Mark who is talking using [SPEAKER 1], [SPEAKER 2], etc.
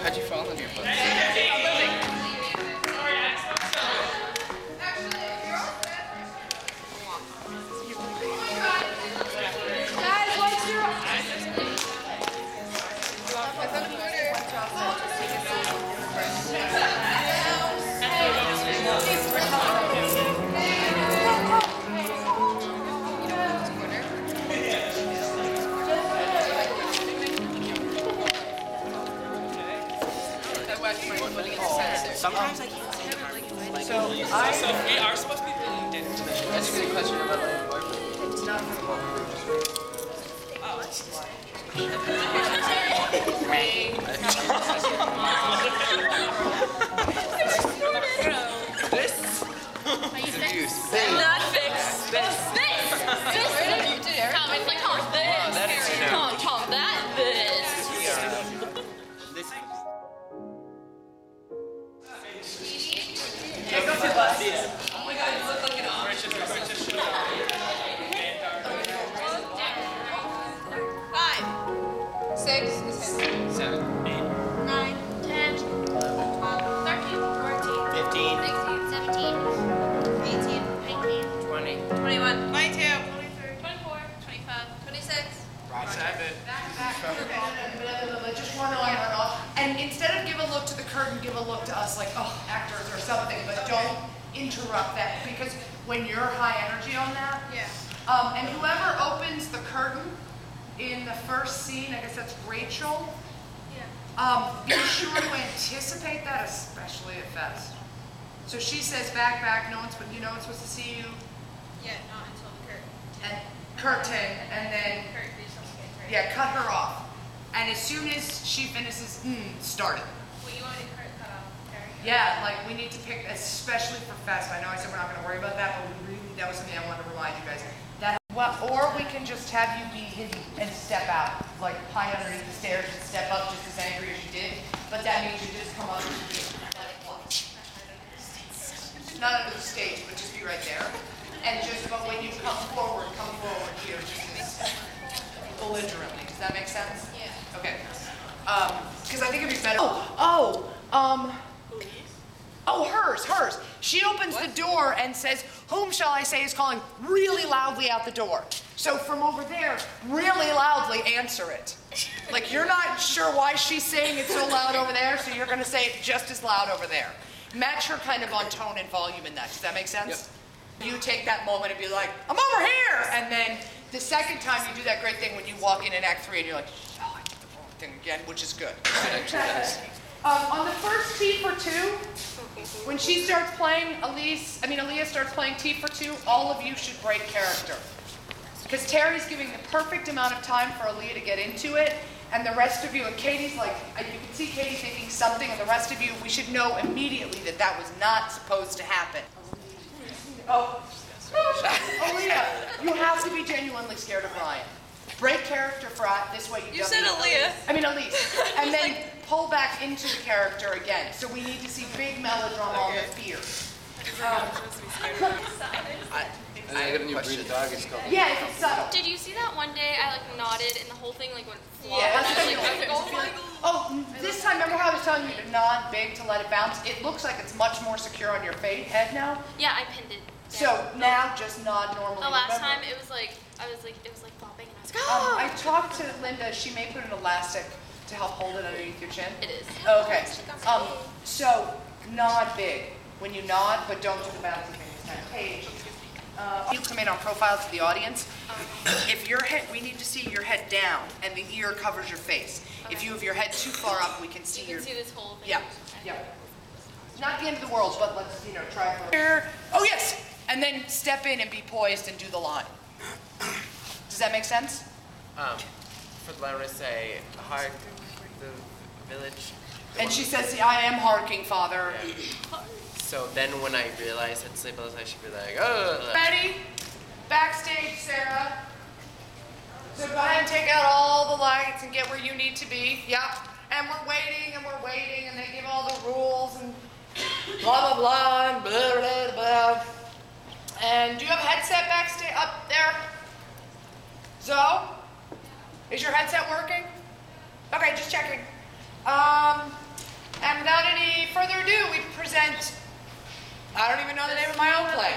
[SPEAKER 1] How'd you fall on your foot?
[SPEAKER 2] Guys, what's your...
[SPEAKER 1] Sometimes I can't see it.
[SPEAKER 3] So we are supposed to be really into this.
[SPEAKER 1] That's a good question about my boyfriend.
[SPEAKER 2] It's not for the moment.
[SPEAKER 1] This is abuse.
[SPEAKER 4] Not fix. This. Tom, it's like Tom, this.
[SPEAKER 1] Wow, that is
[SPEAKER 4] Tom, that, this.
[SPEAKER 2] Okay, go to the bus.
[SPEAKER 4] Oh my God, you look like an off. 5, 6,
[SPEAKER 1] 7,
[SPEAKER 4] 9, 10, 12, 13, 14,
[SPEAKER 1] 15,
[SPEAKER 4] 16, 17, 18, 19,
[SPEAKER 1] 20.
[SPEAKER 4] 21, 22, 23, 24, 25, 26.
[SPEAKER 1] Right side,
[SPEAKER 2] Just run on. And instead of give a look to the curtain, give a look to us like, oh, actors or something, but don't interrupt that because when you're high energy on that,
[SPEAKER 4] Yeah.
[SPEAKER 2] and whoever opens the curtain in the first scene, I guess that's Rachel,
[SPEAKER 4] Yeah.
[SPEAKER 2] be sure to anticipate that, especially at Fest. So she says, back, no one's supposed to see you,
[SPEAKER 4] Yeah, not until the curtain.
[SPEAKER 2] and curtain, and then,
[SPEAKER 4] Curtain, do something right.
[SPEAKER 2] yeah, cut her off. And as soon as she finishes, start it.
[SPEAKER 4] Well, you want to cut off.
[SPEAKER 2] Yeah, like we need to pick, especially for Fest. I know I said we're not going to worry about that, but that was something I wanted to remind you guys. Or we can just have you be hidden and step out, like hide underneath the stairs and step up just as angry as you did. But that means you just come up and be not under the stage, but just be right there. And just, but when you come forward here, just belligerently. Does that make sense?
[SPEAKER 4] Yeah.
[SPEAKER 2] Okay. Because I think it'd be better. Hers. She opens the door and says, "Whom shall I say is calling?" really loudly out the door. So from over there, really loudly answer it. Like you're not sure why she's saying it so loud over there, so you're going to say it just as loud over there. Match her kind of on tone and volume in that. Does that make sense? Yep. You take that moment and be like, "I'm over here," and then the second time you do that great thing when you walk in Act 3 and you're like, "Oh, I did the wrong thing again," which is good. On the first T for 2, when she starts playing Aaliyah starts playing T for 2, all of you should break character. Because Terry's giving the perfect amount of time for Aaliyah to get into it, and the rest of you, and Katie's like, you can see Katie thinking something, and the rest of you, we should know immediately that that was not supposed to happen. Oh, Aaliyah, you have to be genuinely scared of Ryan. Break character for this way you
[SPEAKER 4] said Aaliyah.
[SPEAKER 2] Elise. And then pull back into the character again. So we need to see big melodrama on the fear.
[SPEAKER 1] I got a new breed of dog. It's called.
[SPEAKER 2] Yeah, it's subtle.
[SPEAKER 4] Did you see that one day I nodded and the whole thing went flop?
[SPEAKER 2] Yeah,
[SPEAKER 4] And I was like, oh my God.
[SPEAKER 2] Oh, this time, remember how I was telling you to nod big to let it bounce? It looks like it's much more secure on your head now.
[SPEAKER 4] Yeah, I pinned it.
[SPEAKER 2] So now just nod normally.
[SPEAKER 4] The last
[SPEAKER 2] Remember?
[SPEAKER 4] time it was like flopping and I was like, oh.
[SPEAKER 2] I talked to Linda. She may put an elastic to help hold it underneath your chin.
[SPEAKER 4] It is.
[SPEAKER 2] Okay. So nod big when you nod, but don't do the bouncy thing this time. Paige, you come in on profile to the audience. If your head, we need to see your head down and the ear covers your face.
[SPEAKER 4] Okay.
[SPEAKER 2] If you have your head too far up, we can see
[SPEAKER 4] You can see this whole thing.
[SPEAKER 2] Yeah.
[SPEAKER 4] Okay.
[SPEAKER 2] Yeah. It's not the end of the world, but let's try for here. Oh yes, and then step in and be poised and do the line. Does that make sense?
[SPEAKER 1] For Larissa, hark the village.
[SPEAKER 2] And she says, "I am harking, Father."
[SPEAKER 1] Yeah. So then when I realize it's Sleepless, I should be like, oh.
[SPEAKER 2] Ready? Backstage, Sarah. So go ahead and take out all the lights and get where you need to be. Yep. And we're waiting, and they give all the rules and blah, blah, blah, and blah, blah, blah. And do you have a headset backstage up there? Zoe? Is your headset working? Okay, just checking. And without any further ado, we present, I don't even know the name of my own play.